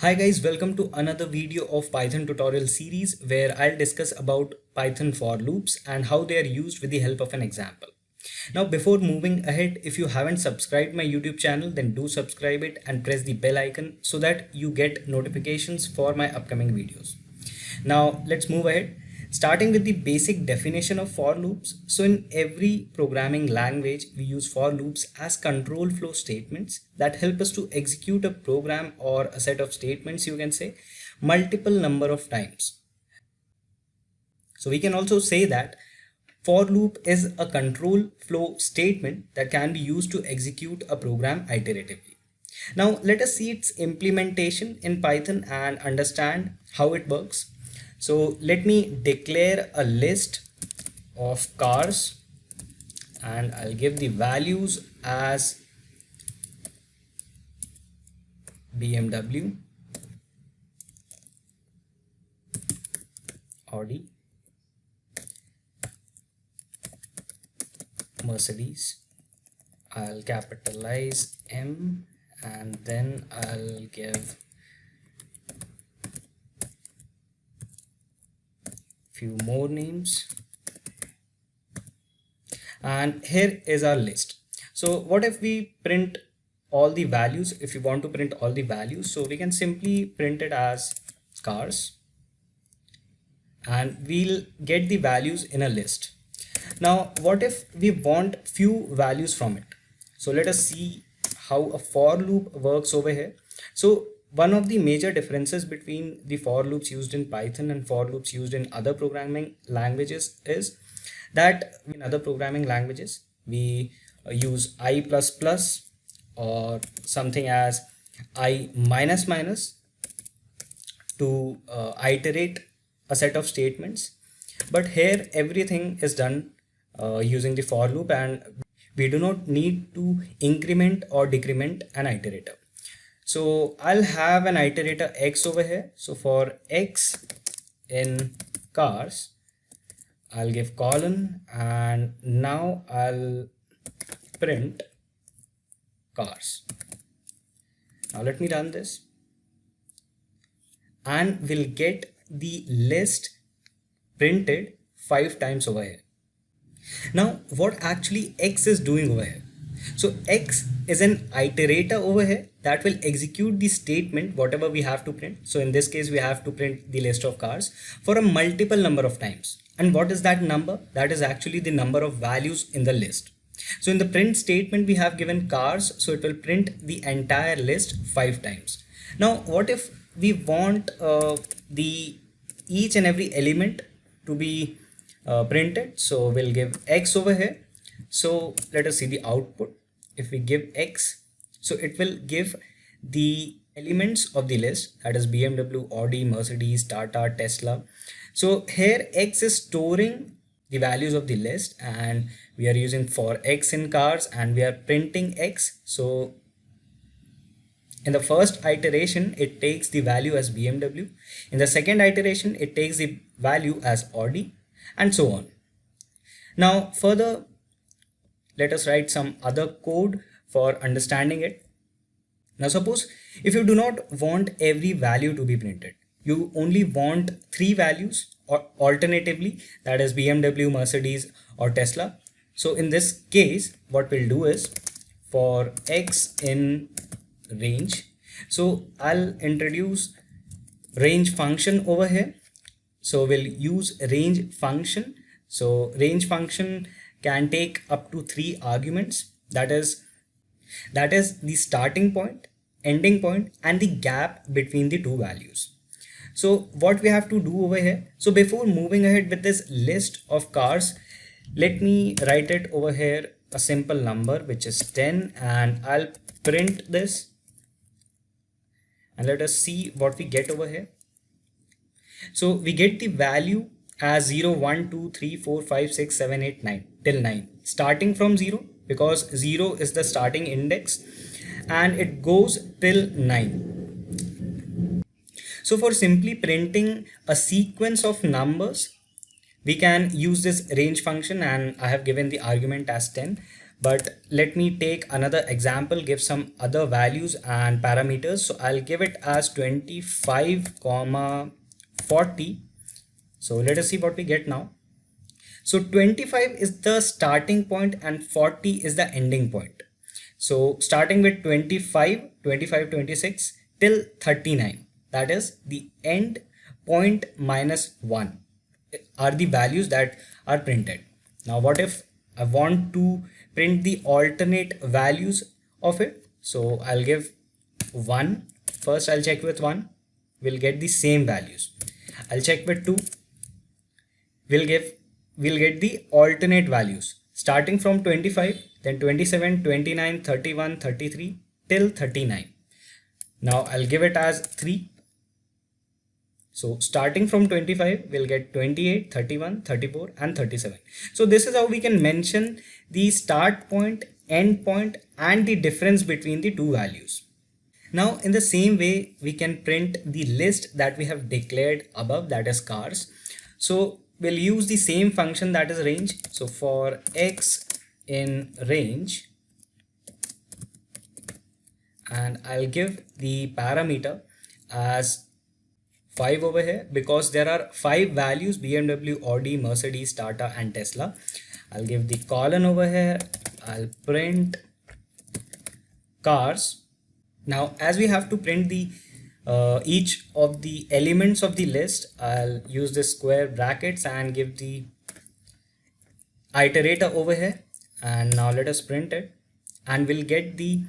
Hi guys, welcome to another video of Python tutorial series where I'll discuss about Python for loops and how they are used with the help of an example. Now before moving ahead, if you haven't subscribed my YouTube channel, then do subscribe it and press the bell icon so that you get notifications for my upcoming videos. Now let's move ahead. Starting with the basic definition of for loops. So in every programming language, we use for loops as control flow statements that help us to execute a program or a set of statements, you can say, multiple number of times. So we can also say that for loop is a control flow statement that can be used to execute a program iteratively. Now let us see its implementation in Python and understand how it works. So let me declare a list of cars and I'll give the values as BMW, Audi, Mercedes. I'll capitalize M and then I'll give few more names, and here is our list. So what if we print all the values? If you want to print all the values, so we can simply print it as cars and we'll get the values in a list. Now what if we want few values from it? So let us see how a for loop works over here. So one of the major differences between the for loops used in Python and for loops used in other programming languages is that in other programming languages we use I++ or something as I minus minus to iterate a set of statements, but here everything is done using the for loop and we do not need to increment or decrement an iterator. So I'll have an iterator x over here. So for x in cars, I'll give colon and now I'll print cars. Now let me run this and we'll get the list printed 5 times over here. Now what actually x is doing over here? So x is an iterator over here that will execute the statement whatever we have to print. So in this case we have to print the list of cars for a multiple number of times. And what is that number? That is actually the number of values in the list. So in the print statement we have given cars, so it will print the entire list 5 times. Now what if we want the each and every element to be printed? So we'll give x over here. So let us see the output. If we give x, so it will give the elements of the list, that is BMW, Audi, Mercedes, Tata, Tesla. So here x is storing the values of the list and we are using for x in cars and we are printing x. So in the first iteration it takes the value as BMW, in the second iteration it takes the value as Audi, and so on. Now further, let us write some other code for understanding it. Now suppose if you do not want every value to be printed, you only want 3 values, or alternatively that is BMW, Mercedes or Tesla. So in this case what we'll do is for x in range, so I'll introduce range function over here. So we'll use range function. So range function can take up to 3 arguments, that is the starting point, ending point and the gap between the 2 values. So what we have to do over here, so before moving ahead with this list of cars, let me write it over here a simple number which is 10 and I'll print this and let us see what we get over here. So we get the value as 0, 1, 2, 3, 4, 5, 6, 7, 8, 9 till 9, starting from 0 because 0 is the starting index and it goes till 9. So for simply printing a sequence of numbers, we can use this range function and I have given the argument as 10. But let me take another example, give some other values and parameters. So I'll give it as 25 comma 40. So let us see what we get now. So 25 is the starting point and 40 is the ending point. So starting with 25, 25, 26 till 39, that is the end point minus 1 are the values that are printed. Now what if I want to print the alternate values of it? So I'll give 1. First I'll check with 1, we'll get the same values. I'll check with 2, we'll get the alternate values starting from 25, then 27, 29, 31, 33 till 39. Now I'll give it as 3. So starting from 25, we'll get 28, 31, 34 and 37. So this is how we can mention the start point, end point and the difference between the two values. Now in the same way, we can print the list that we have declared above, that is cars. So we'll use the same function, that is range. So for x in range, and I'll give the parameter as 5 over here because there are 5 values: BMW, Audi, Mercedes, Tata and Tesla. I'll give the colon over here. I'll print cars. Now as we have to print the each of the elements of the list, I'll use the square brackets and give the iterator over here, and now let us print it and we'll get the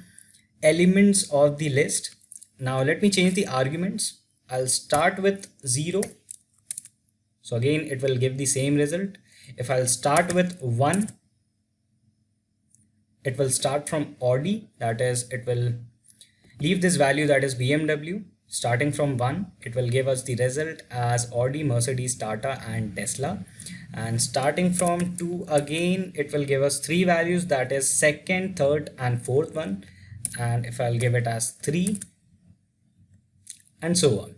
elements of the list. Now let me change the arguments. I'll start with 0, so again it will give the same result. If I'll start with 1, it will start from Audi, that is it will leave this value, that is BMW. Starting from 1, it will give us the result as Audi, Mercedes, Tata and Tesla. And starting from 2, again it will give us 3 values, that is second, third and fourth one. And if I'll give it as 3 and so on.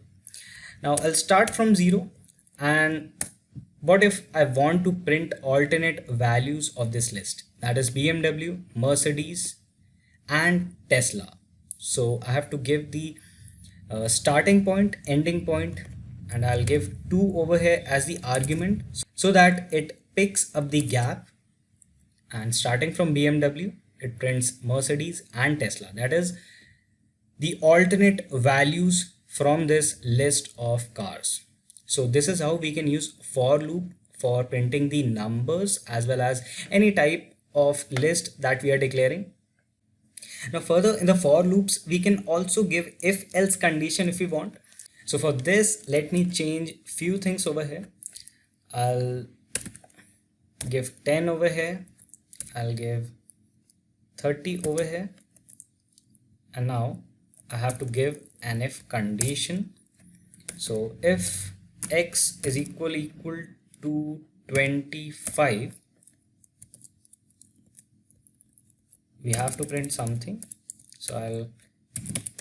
Now I'll start from 0, and what if I want to print alternate values of this list, that is BMW, Mercedes and Tesla. So I have to give the starting point, ending point, and I'll give 2 over here as the argument so that it picks up the gap. And starting from BMW, it prints Mercedes and Tesla, that is the alternate values from this list of cars. So this is how we can use for loop for printing the numbers as well as any type of list that we are declaring. Now further, in the for loops, we can also give if else condition if we want. So for this, let me change few things over here. I'll give 10 over here. I'll give 30 over here. And now I have to give an if condition. So if x is equal to 25, we have to print something. So I'll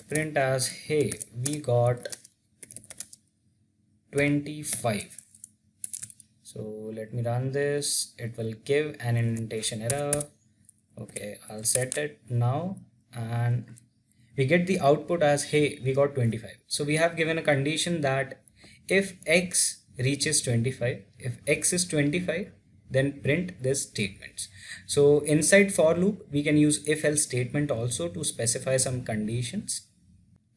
print as, hey, we got 25. So let me run this. It will give an indentation error. Okay, I'll set it now, and we get the output as, hey, we got 25. So we have given a condition that if x reaches 25, if x is 25, then print this statements. So inside for loop, we can use if else statement also to specify some conditions.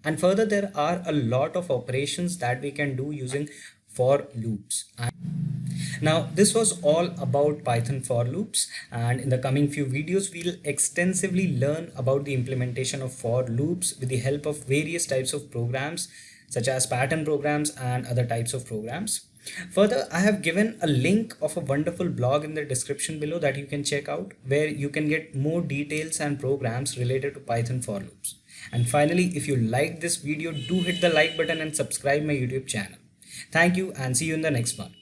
And further, there are a lot of operations that we can do using for loops. Now this was all about Python for loops, and in the coming few videos we'll extensively learn about the implementation of for loops with the help of various types of programs such as pattern programs and other types of programs. Further, I have given a link of a wonderful blog in the description below that you can check out, where you can get more details and programs related to Python for loops. And finally, if you liked this video, do hit the like button and subscribe my YouTube channel. Thank you and see you in the next one.